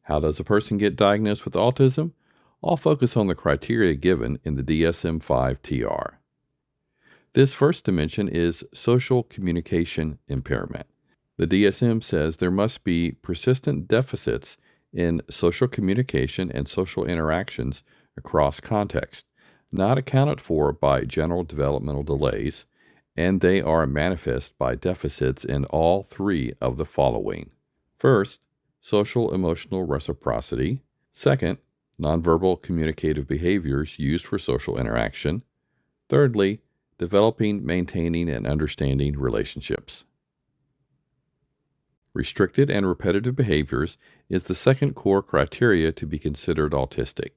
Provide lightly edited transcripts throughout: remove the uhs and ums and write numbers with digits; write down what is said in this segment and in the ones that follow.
How does a person get diagnosed with autism? I'll focus on the criteria given in the DSM-5-TR. This first dimension is social communication impairment. The DSM says there must be persistent deficits in social communication and social interactions across contexts, not accounted for by general developmental delays, and they are manifest by deficits in all three of the following. First, social emotional reciprocity. Second, nonverbal communicative behaviors used for social interaction. Thirdly, developing, maintaining, and understanding relationships. Restricted and repetitive behaviors is the second core criteria to be considered autistic.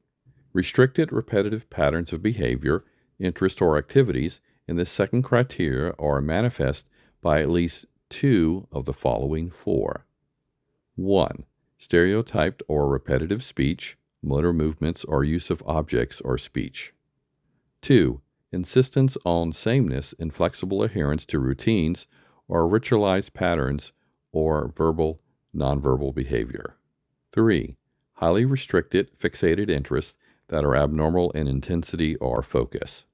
Restricted repetitive patterns of behavior, interest, or activities in this second criteria are manifest by at least two of the following four. 1. Stereotyped or repetitive speech, motor movements, or use of objects or speech. 2. Insistence on sameness and flexible adherence to routines or ritualized patterns or verbal, nonverbal behavior. 3. Highly restricted, fixated interests that are abnormal in intensity or focus.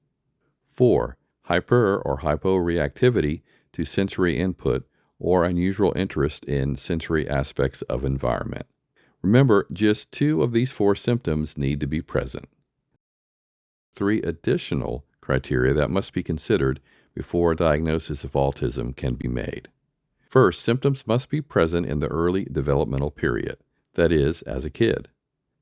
4. Hyper or hyporeactivity to sensory input or unusual interest in sensory aspects of environment. Remember, just two of these four symptoms need to be present. 3 additional criteria that must be considered before a diagnosis of autism can be made. First, symptoms must be present in the early developmental period, that is, as a kid.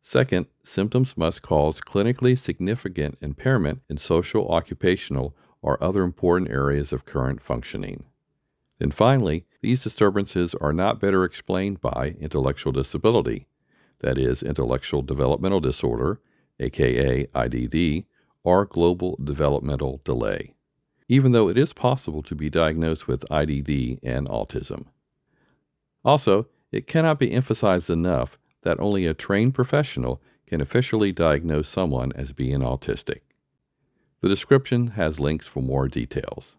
Second, symptoms must cause clinically significant impairment in social, occupational, or other important areas of current functioning. Then finally, these disturbances are not better explained by intellectual disability, that is, intellectual developmental disorder, aka IDD, or global developmental delay, even though it is possible to be diagnosed with IDD and autism. Also, it cannot be emphasized enough that only a trained professional can officially diagnose someone as being autistic. The description has links for more details.